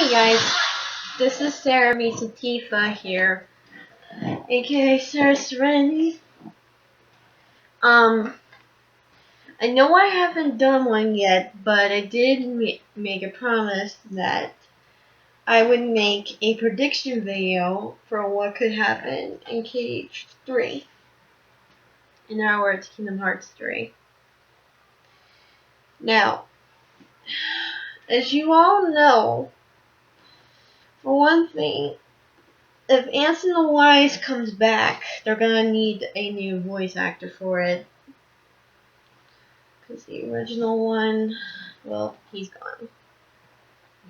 Hey guys, this is Sarah Misatifa here, aka Sarah Serenity. I know I haven't done one yet, but I did make a promise that I would make a prediction video for what could happen in KH3. In other words, Kingdom Hearts 3. Now, as you all know, for one thing, if Anson the Wise comes back, they're gonna need a new voice actor for it. Because the original one, well, he's gone.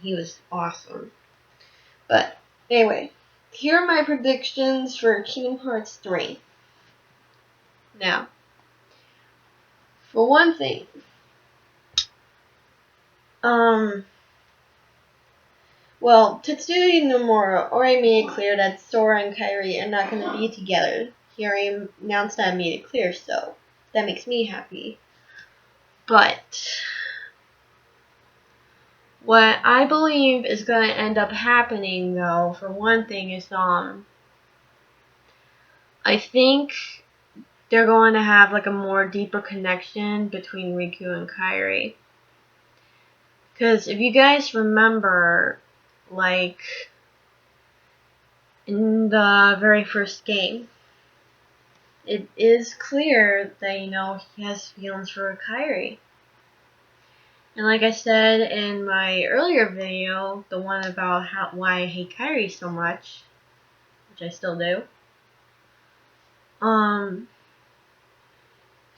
He was awesome. But, anyway, here are my predictions for Kingdom Hearts 3. Now, for one thing, well, Tetsuya Nomura already made it clear that Sora and Kairi are not going to be together. He already announced that and made it clear, so that makes me happy. But what I believe is going to end up happening, though, for one thing, is I think they're going to have like a more deeper connection between Riku and Kairi. Because if you guys remember, like in the very first game, it is clear that, he has feelings for Kairi. And like I said in my earlier video, the one about why I hate Kairi so much, which I still do,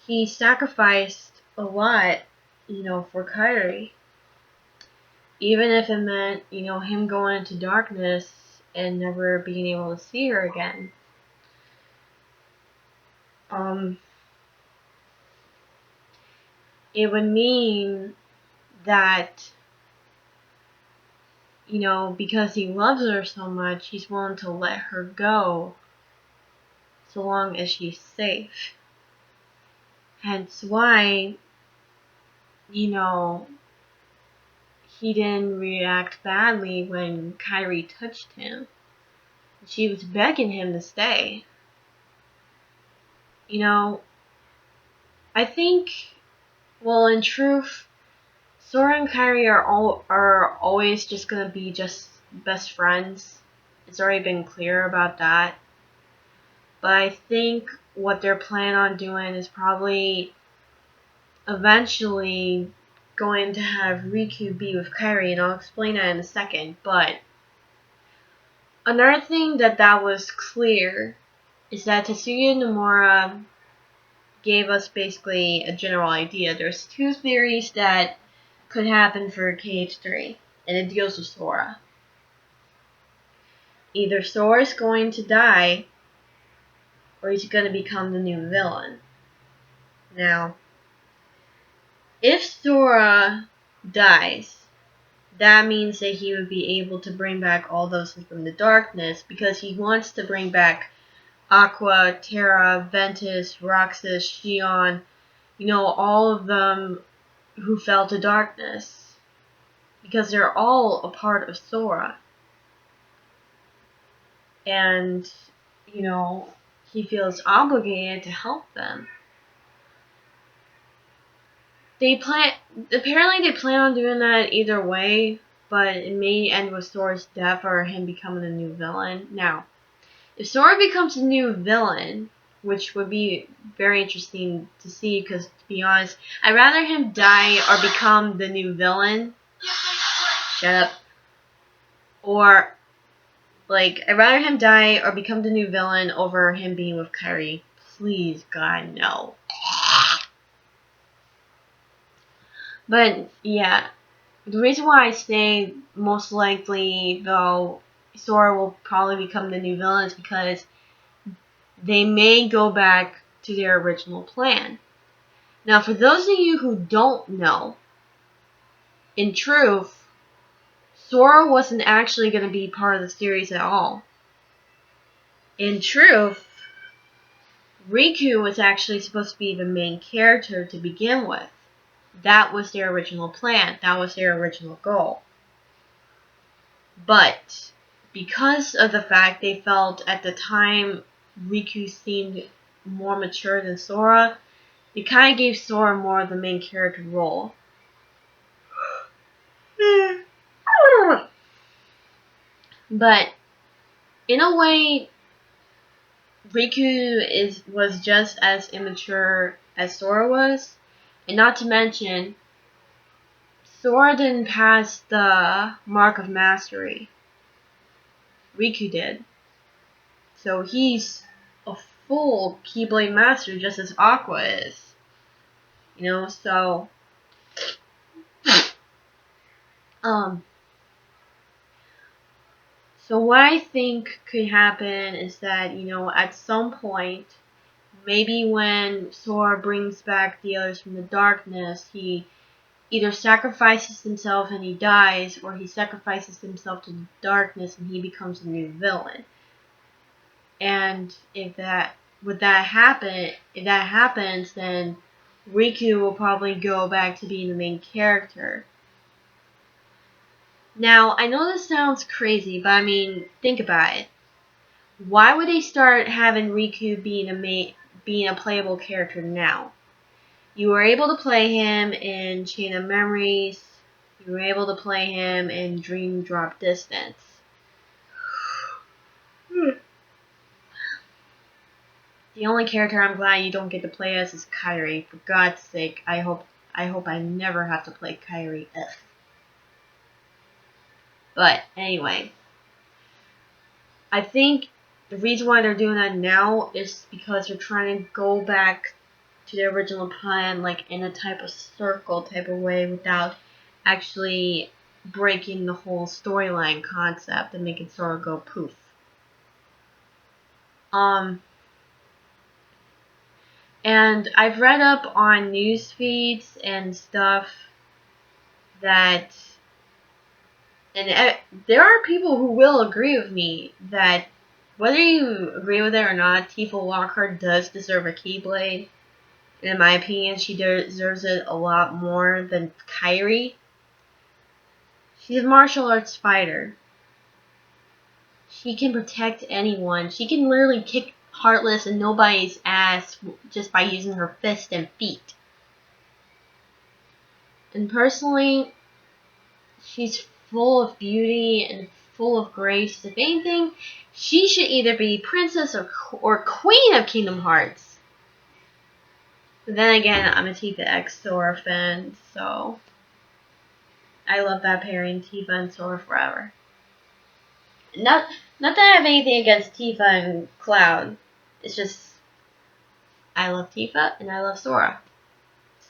he sacrificed a lot, for Kairi. Even if it meant, him going into darkness and never being able to see her again. It would mean that, because he loves her so much, he's willing to let her go so long as she's safe. Hence why, he didn't react badly when Kairi touched him. She was begging him to stay. I think, well, in truth, Sora and Kairi are always just gonna be just best friends. It's already been clear about that. But I think what they're planning on doing is probably eventually going to have Riku be with Kairi, and I'll explain that in a second. But another thing that was clear is that Tetsuya Nomura gave us basically a general idea. There's two theories that could happen for KH3, and it deals with Sora. Either Sora's going to die, or he's going to become the new villain. Now, if Sora dies, that means that he would be able to bring back all those from the darkness, because he wants to bring back Aqua, Terra, Ventus, Roxas, Xion, all of them who fell to darkness, because they're all a part of Sora. And, he feels obligated to help them. Apparently they plan on doing that either way, but it may end with Sora's death or him becoming a new villain. Now, if Sora becomes a new villain, which would be very interesting to see, because to be honest, I'd rather him die or become the new villain. Shut up. Or, I'd rather him die or become the new villain over him being with Kairi. Please, God, no. But, yeah. The reason why I say most likely, though, Sora will probably become the new villain is because they may go back to their original plan. Now, for those of you who don't know, in truth, Sora wasn't actually going to be part of the series at all. In truth, Riku was actually supposed to be the main character to begin with. That was their original plan. That was their original goal. But because of the fact they felt at the time Riku seemed more mature than Sora, they kind of gave Sora more of the main character role. But in a way, Riku was just as immature as Sora was, and not to mention, Sora didn't pass the mark of mastery. Riku did. So he's a full Keyblade master just as Aqua is. So um so what I think could happen is that, at some point, maybe when Sora brings back the others from the darkness, he either sacrifices himself and he dies, or he sacrifices himself to the darkness and he becomes a new villain. And if that happens, then Riku will probably go back to being the main character. Now, I know this sounds crazy, but I mean, think about it. Why would they start having Riku being a playable character now? You were able to play him in Chain of Memories. You were able to play him in Dream Drop Distance. The only character I'm glad you don't get to play as is Kairi. For God's sake, I hope I never have to play Kairi. Ugh. But anyway, I think the reason why they're doing that now is because they're trying to go back to the original plan, like in a type of circle type of way, without actually breaking the whole storyline concept and making Sora go poof. And I've read up on news feeds and stuff that, and there are people who will agree with me that whether you agree with it or not, Tifa Lockhart does deserve a Keyblade. In my opinion, she deserves it a lot more than Kairi. She's a martial arts fighter. She can protect anyone. She can literally kick Heartless and nobody's ass just by using her fist and feet. And personally, she's full of beauty and full of grace. If anything, she should either be princess or queen of Kingdom Hearts. But then again, I'm a Tifa X Sora fan, so I love that pairing, Tifa and Sora forever. Not that I have anything against Tifa and Cloud. It's just I love Tifa and I love Sora.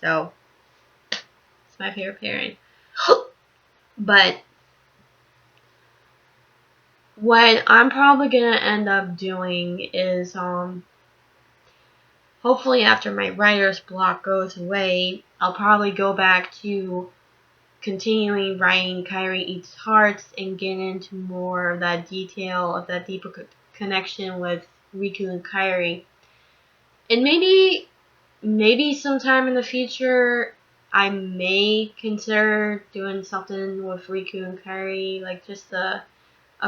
So it's my favorite pairing. But what I'm probably gonna end up doing is hopefully after my writer's block goes away, I'll probably go back to continuing writing Kairi Eats Hearts and get into more of that detail of that deeper connection with Riku and Kairi. And maybe sometime in the future I may consider doing something with Riku and Kairi, like just a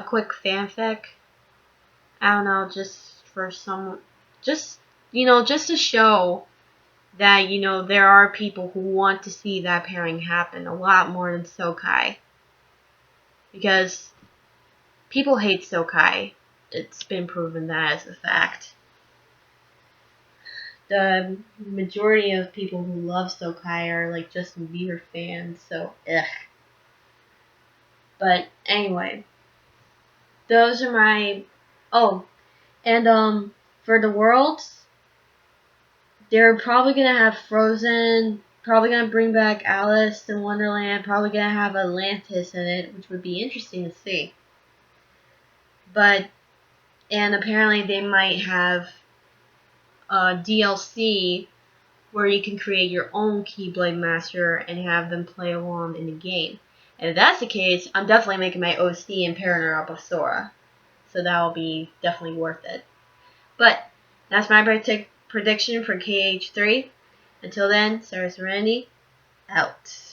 quick fanfic. I don't know, just for some, just to show that, there are people who want to see that pairing happen a lot more than Sokai. Because people hate Sokai. It's been proven that as a fact. The majority of people who love Sokai are like Justin Bieber fans, so ugh. But anyway, those are my. Oh, and for the worlds, they're probably gonna have Frozen. Probably gonna bring back Alice in Wonderland. Probably gonna have Atlantis in it, which would be interesting to see. And apparently they might have DLC where you can create your own Keyblade Master and have them play along in the game. And if that's the case, I'm definitely making my OC and pairing her up with Sora. So that will be definitely worth it. But that's my prediction for KH3. Until then, Sarah Serenity, out.